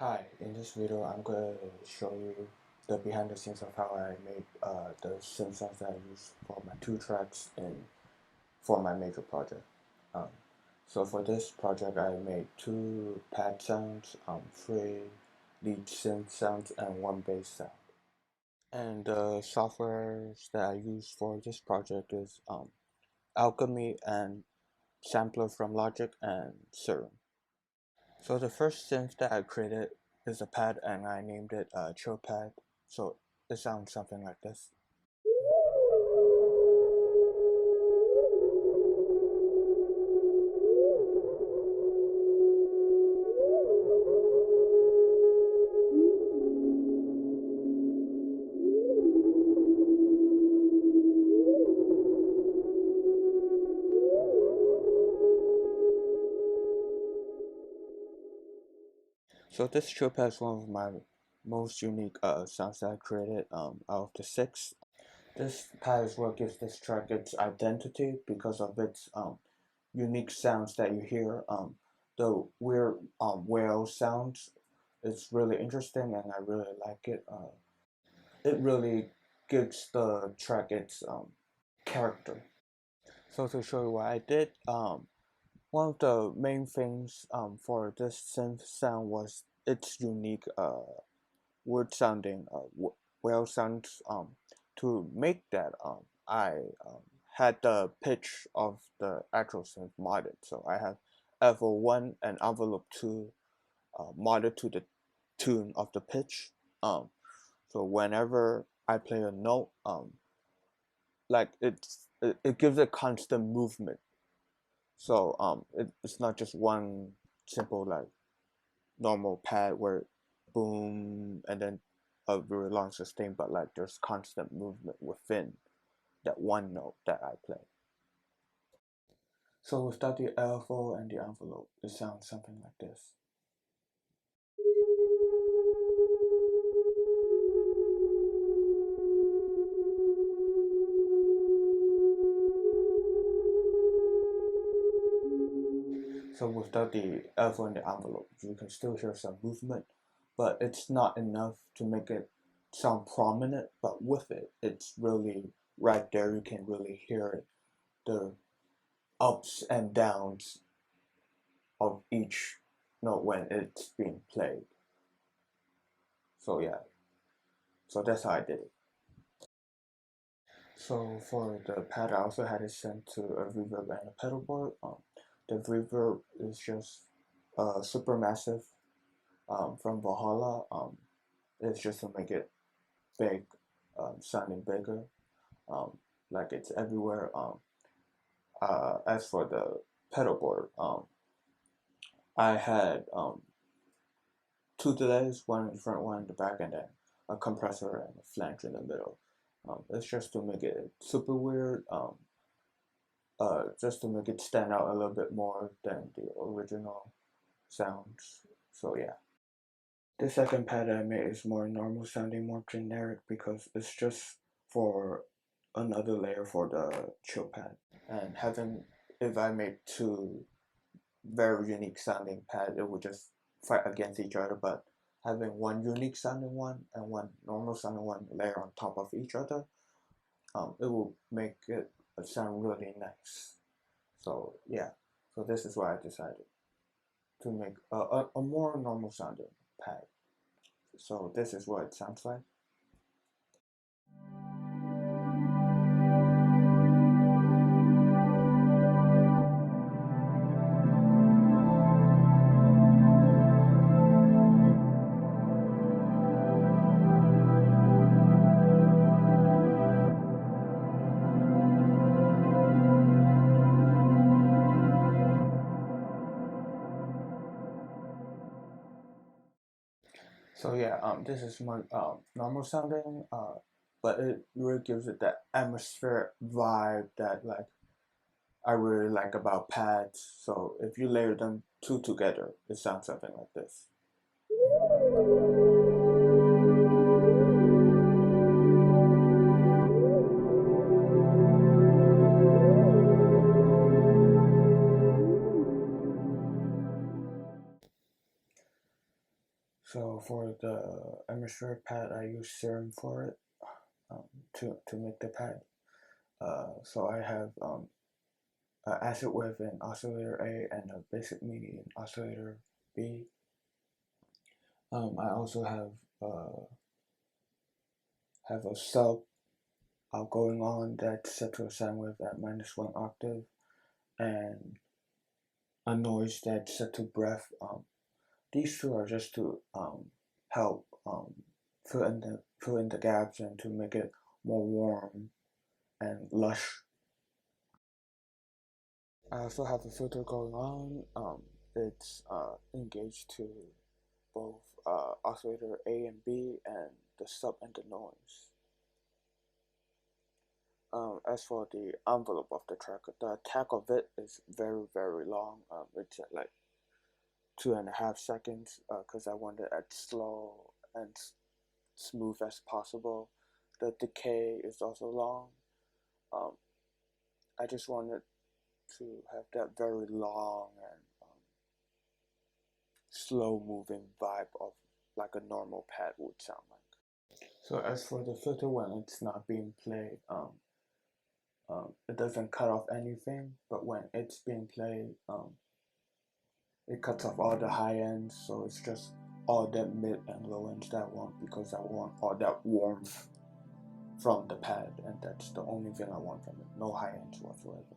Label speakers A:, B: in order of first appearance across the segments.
A: Hi, in this video I'm going to show you the behind the scenes of how I made the synth sounds that I use for my two tracks for my major project. Um, so for this project I made two pad sounds, three lead synth sounds, and one bass sound. And the softwares that I use for this project is Alchemy and Sampler from Logic and Serum. So the first synth that I created is a pad and I named it Chill Pad. So it sounds something like this. So this Chill Pad is one of my most unique sounds that I created out of the six. This pad is what gives this track its identity because of its unique sounds that you hear. The weird whale sounds is really interesting and I really like it. It really gives the track its character. So to show you what I did, one of the main things for this synth sound was its unique word sounding whale sounds. To make that, I had the pitch of the actual synth modded. So I have envelope 1 and envelope 2 modded to the tune of the pitch. So whenever I play a note, like it gives a constant movement. So it's not just one simple like normal pad where boom and then a very long sustain, but like there's constant movement within that one note that I play. So without the LFO and the envelope, it sounds something like this. So without the LFO and the envelope, you can still hear some movement, but it's not enough to make it sound prominent. But with it, it's really right there. You can really hear it, the ups and downs of each note when it's being played. So yeah, so that's how I did it. So for the pad, I also had it sent to a reverb and a pedal board. The reverb is just super massive from Valhalla. It's just to make it big, sounding bigger, um, like it's everywhere. As for the pedal board, I had two delays, one in the front, one in the back, and then a compressor and a flange in the middle. It's just to make it super weird, just to make it stand out a little bit more than the original sounds. So yeah. The second pad I made is more normal sounding, more generic because it's just for another layer for the chill pad. And having, if I made two very unique sounding pads, it would just fight against each other. But having one unique sounding one and one normal sounding one layer on top of each other, it will make it sound really nice. So yeah, so this is why I decided to make a more normal sounding pad. So this is what it sounds like. So yeah, this is more normal sounding, but it really gives it that atmospheric vibe that like I really like about pads. So if you layer them two together, it sounds something like this. So for the atmospheric pad, I use serum for it um, to make the pad. So I have acid wave in oscillator A and a basic MIDI in oscillator B. I also have a sub going on that's set to a sine wave at -1 octave, and a noise that's set to breath. These two are just to help fill in the gaps and to make it more warm and lush. I also have a filter going on. It's engaged to both oscillator A and B and the sub and the noise. As for the envelope of the track, the attack of it is very, very long. It's at like 2.5 seconds because I want it as slow and smooth as possible. The decay is also long. Um, I just wanted to have that very long and slow moving vibe of like a normal pad would sound like. So as for the filter when it's not being played, it doesn't cut off anything, but when it's being played, it cuts off all the high ends, so it's just all that mid and low ends that I want because I want all that warmth from the pad, and that's the only thing I want from it. No high ends whatsoever.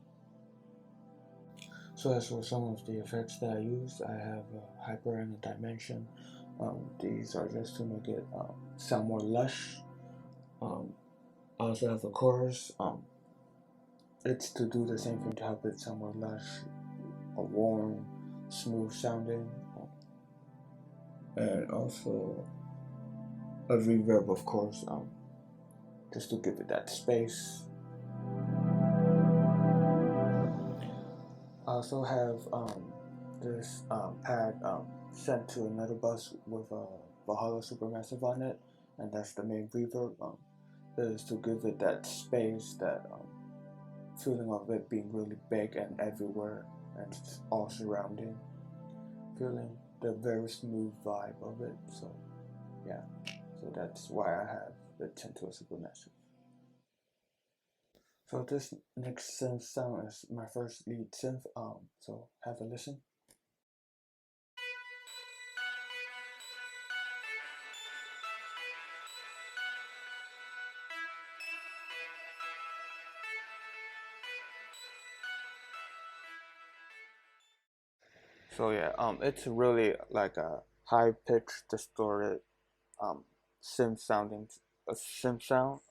A: So as for some of the effects that I use, I have a hyper and a dimension. These are just to make it sound more lush. I also have a chorus. It's to do the same thing to help it sound more lush, a warm, smooth sounding, and also a reverb, of course, just to give it that space. I also have this pad sent to another bus with a Valhalla Supermassive on it, and that's the main reverb. Is to give it that space, that feeling of it being really big and everywhere, and all surrounding, feeling the very smooth vibe of it. So yeah, so that's why I have it sent to a Supermassive. So this next synth sound is my first lead synth. So have a listen. So yeah, it's really like a high pitched, distorted, um, synth sounding, a synth sound.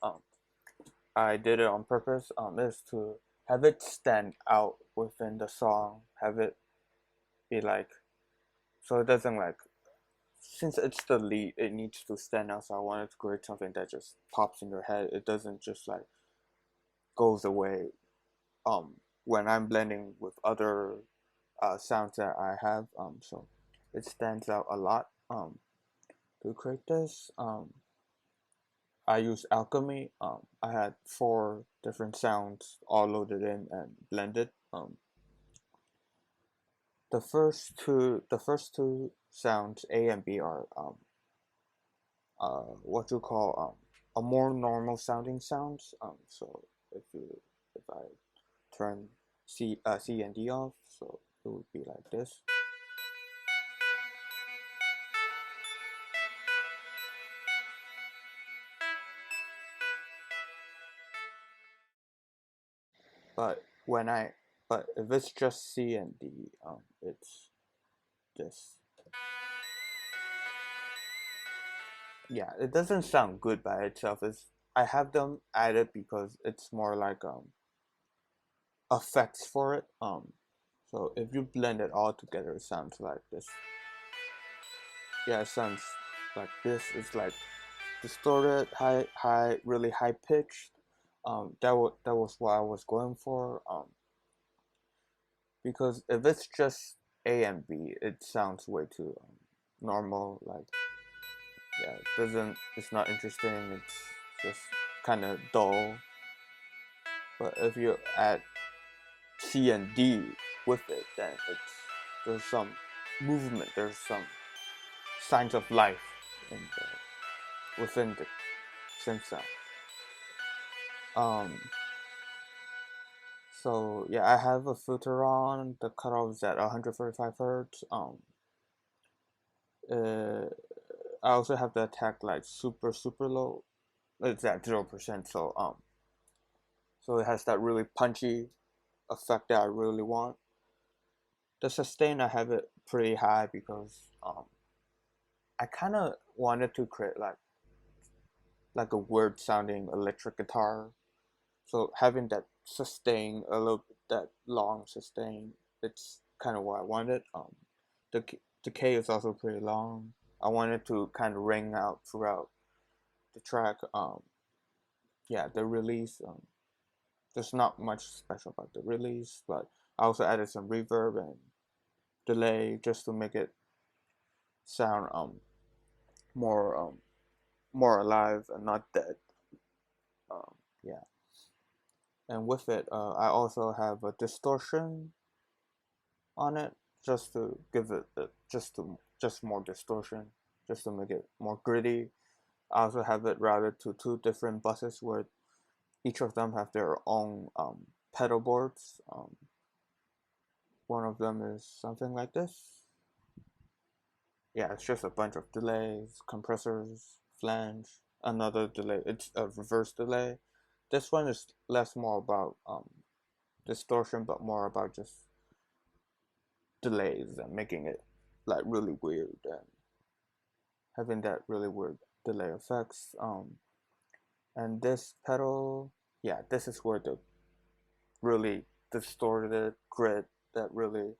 A: I did it on purpose. Is to have it stand out within the song, have it be like, so it doesn't like, since it's the lead, it needs to stand out. So I wanted to create something that just pops in your head. It doesn't just like goes away. When I'm blending with other sounds that I have, so it stands out a lot. To create this, I used Alchemy. I had 4 different sounds all loaded in and blended. The first two sounds A and B are what you call a more normal sounding sounds. So if I turn C and D off, so it would be like this. But when I but if it's just C and D, it's just, yeah, it doesn't sound good by itself. It's I have them added because it's more like effects for it. So if you blend it all together, it sounds like this. Yeah, it sounds like this. It's like distorted, really high pitched. That was what I was going for. Because if it's just A and B, it sounds way too normal. Like, yeah, it doesn't. It's not interesting. It's just kind of dull. But if you add C and D with it, then there's some movement. There's some signs of life in within the synth sound. Um, so yeah, I have a filter on. The cutoff is at 145 hertz. Uh, I also have the attack like super low. It's at 0%. So it has that really punchy effect that I really want. The sustain I have it pretty high because I kind of wanted to create like a weird sounding electric guitar. So having that sustain a little that long sustain, it's kind of what I wanted. The decay is also pretty long. I wanted to kind of ring out throughout the track. Yeah, the release. There's not much special about the release, but I also added some reverb and delay just to make it sound more more alive and not dead. Yeah, and with it, I also have a distortion on it just to give it just more distortion, just to make it more gritty. I also have it routed to two different buses where each of them have their own pedal boards. One of them is something like this. Yeah, it's just a bunch of delays, compressors, flange, another delay. It's a reverse delay. This one is less more about distortion, but more about just delays and making it like really weird and having that really weird delay effects. And this pedal, yeah, this is where the really distorted grit that really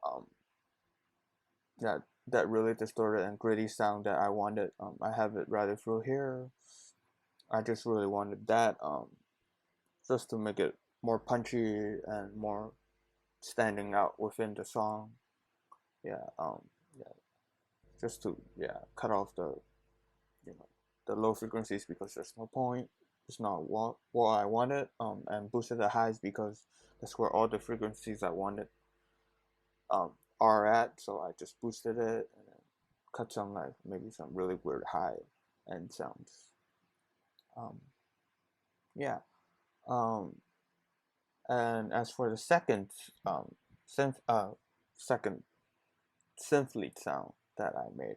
A: um that that really distorted and gritty sound that I wanted. I have it routed through here. I just really wanted that just to make it more punchy and more standing out within the song. Yeah, yeah, just to cut off the you know the low frequencies because there's no point. It's not what I wanted. And boosted the highs because that's where all the frequencies I wanted um are at. So I just boosted it and then cut some like maybe some really weird high end sounds. Um, yeah. Um, and as for the synth second synth lead sound that I made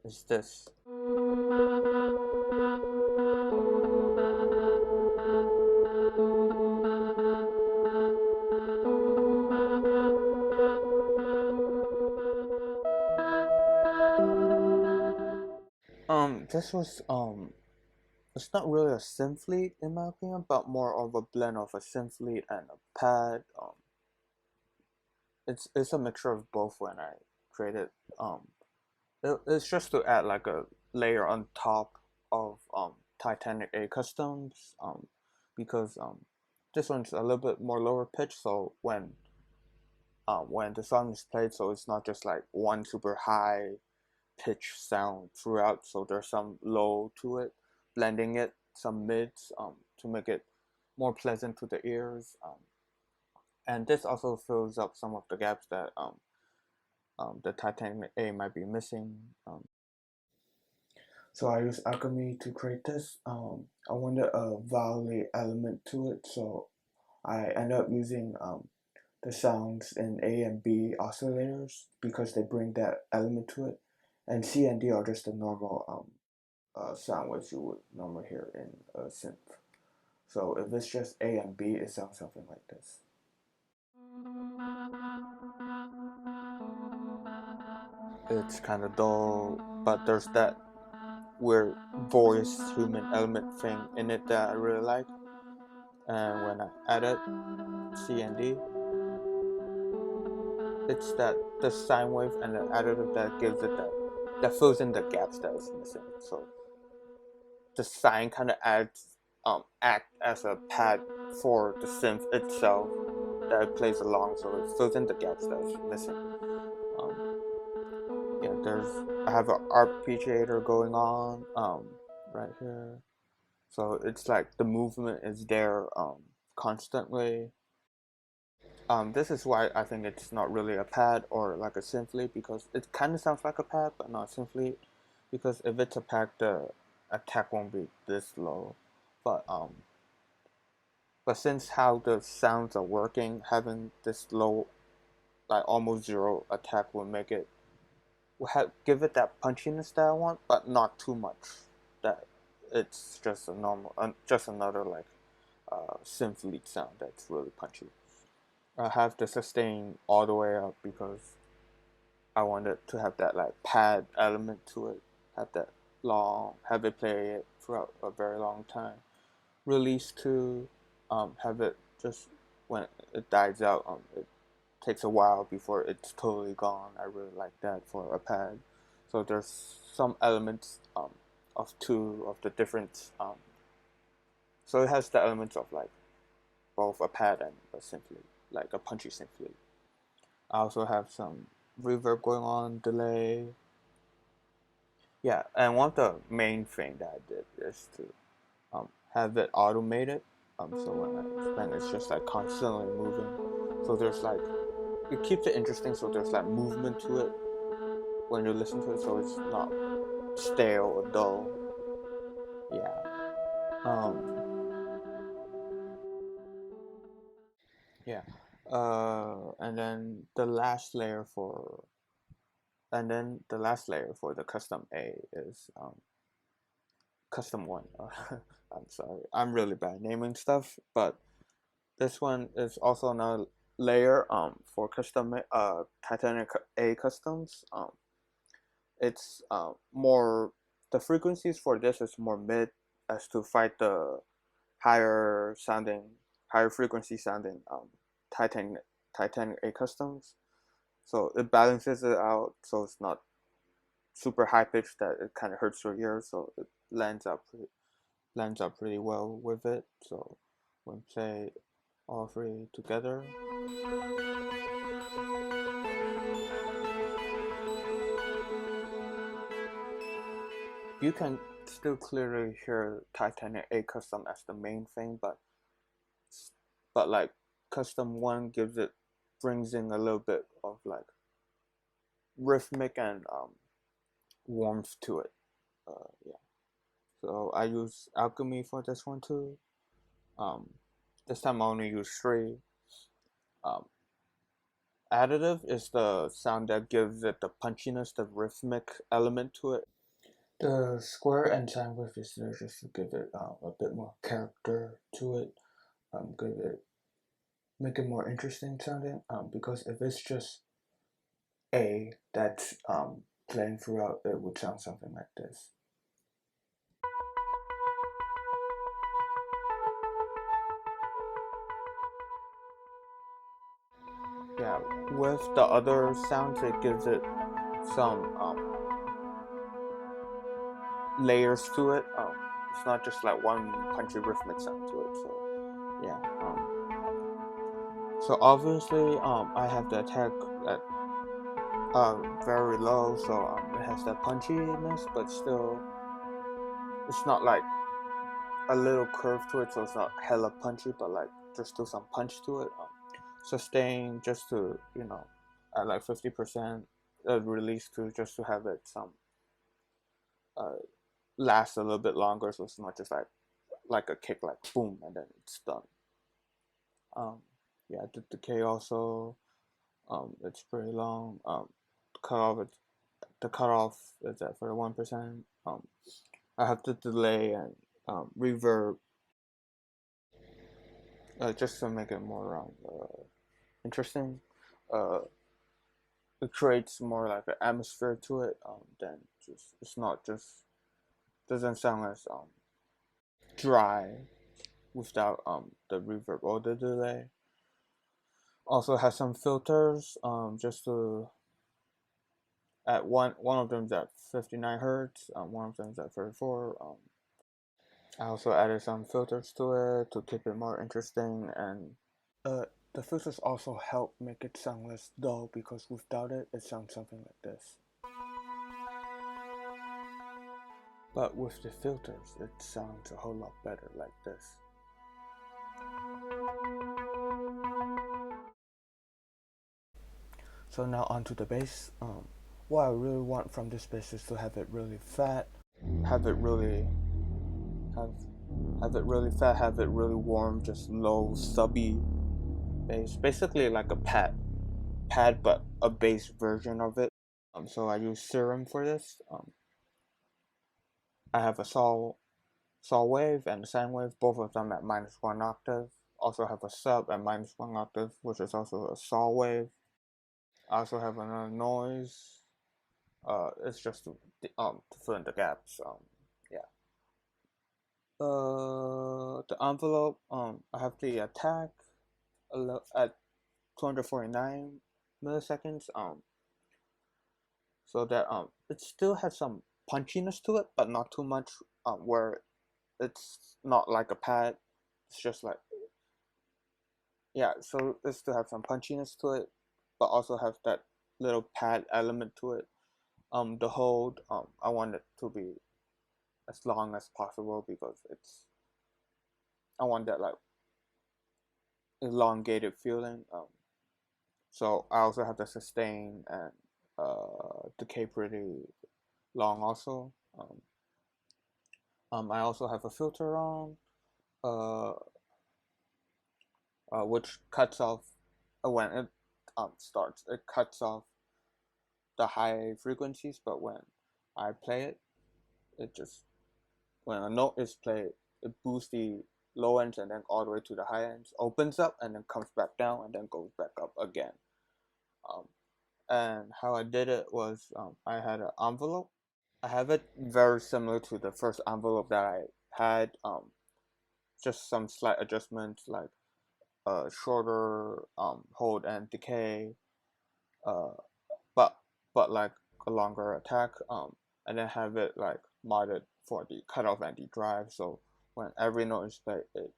A: is this. This was it's not really a synth lead in my opinion, but more of a blend of a synth lead and a pad. It's a mixture of both when I created. Um, it's just to add like a layer on top of Titanic A customs. Because this one's a little bit more lower pitch, so when the song is played, so it's not just like one super high pitch sound throughout. So there's some low to it, blending it, some mids to make it more pleasant to the ears. And this also fills up some of the gaps that the Titanic A might be missing. So I use Alchemy to create this. I wanted a vowel element to it, so I ended up using the sounds in A and B oscillators because they bring that element to it, and C and D are just the normal sound waves you would normally hear in a synth. So if it's just A and B, it sounds something like this. It's kind of dull, but there's that weird voice human element thing in it that I really like. And when I added C and D, it's that the sine wave and the additive that gives it that fills in the gaps that is missing. So the sine kind of act as a pad for the synth itself that it plays along, so it fills in the gaps that is missing. Um, yeah, I have an arpeggiator going on right here, so it's like the movement is there constantly. This is why I think it's not really a pad or like a synth lead, because it kind of sounds like a pad, but not synth lead. Because if it's a pad, the attack won't be this low. But um, but since how the sounds are working, having this low, like almost zero attack will make it give it that punchiness that I want, but not too much. That it's just a normal, just another like synth lead sound that's really punchy. I have the sustain all the way up because I wanted to have that like pad element to it, have that long, have it play it for a very long time. Release to have it just when it dies out, it takes a while before it's totally gone. I really like that for a pad. So there's some elements of two of the different. So it has the elements of like both a pad and a synth, like a punchy synth. I also have some reverb going on, delay. Yeah, and one of the main thing that I did is to have it automated. So when it's just like constantly moving. So there's like it keeps it interesting. So there's like movement to it when you listen to it. So it's not stale or dull. Yeah. Yeah. And then the last layer for the custom A is custom one. I'm sorry, I'm really bad naming stuff, but this one is also another layer for custom Titanic A customs. It's more the frequencies for this is more mid as to fight the higher sounding, higher frequency sounding Titanic A customs. So it balances it out, so it's not super high pitched that it kind of hurts your ears. So it lands up pretty well with it. So when play all three together, you can still clearly hear Titanic A custom as the main thing, but like custom one brings in a little bit of like rhythmic and warmth to it. Yeah. So I use alchemy for this one too. Um, this time I only use three. Um, additive is the sound that gives it the punchiness, the rhythmic element to it. The square and time width is there just to give it a bit more character to it, give it make it more interesting sounding. Because if it's just A that's playing throughout, it would sound something like this. Yeah, with the other sounds, it gives it some layers to it. It's not just like one punchy rhythmic sound to it. So yeah. So obviously, I have the attack at very low, so it has that punchiness, but still, it's not like a little curve to it, so it's not hella punchy, but like there's still some punch to it. Sustain just to at like 50% release to just to have it some uh last a little bit longer, so it's not just like a kick, like boom, and then it's done. Um, yeah, the decay also, it's pretty long. Cut off it, the cutoff is at 41%. I have the delay and reverb just to make it more interesting. Uh, it creates more like an atmosphere to it. Than just it's not just doesn't sound as dry without the reverb or the delay. Also has some filters just to at one of them's at 59 hertz, one of them's at 34. I also added some filters to it to keep it more interesting, and the filters also help make it sound less dull because without it, it sounds something like this. But with the filters, it sounds a whole lot better like this. So now onto the bass. What I really want from this bass is to have it really fat, have it really have have it really fat, have it really warm, just low subby bass, basically like a pad, but a bass version of it. So I use Serum for this. I have a saw wave and a sine wave, both of them at -1 octave. Also have a sub at -1 octave, which is also a saw wave. I also have another noise. It's just to fill in the gaps. Yeah. The envelope. I have the attack at 249 milliseconds. So that it still has some punchiness to it, but not too much. Where it's not like a pad. It's just like, yeah. So it still have some punchiness to it, but also have that little pad element to it. The hold. I want it to be as long as possible because I want that like elongated feeling. So I also have the sustain and decay pretty long also. I also have a filter on, uh, which cuts off when it starts. It cuts off the high frequencies, but when I play it, it just when a note is played, it boosts the low ends and then all the way to the high ends, opens up and then comes back down and then goes back up again. Um, and how I did it was I had an envelope. I have it very similar to the first envelope that I had. Just some slight adjustments like shorter hold and decay, uh, but like a longer attack. And then have it like modded for the cutoff and the drive. So when every note is played, it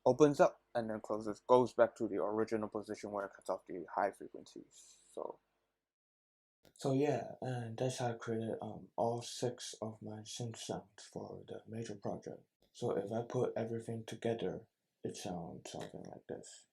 A: opens up and then closes, goes back to the original position where it cuts off the high frequencies. So yeah, and that's how I created all 6 of my synth sounds for the major project. So if I put everything together, it sounds something like this.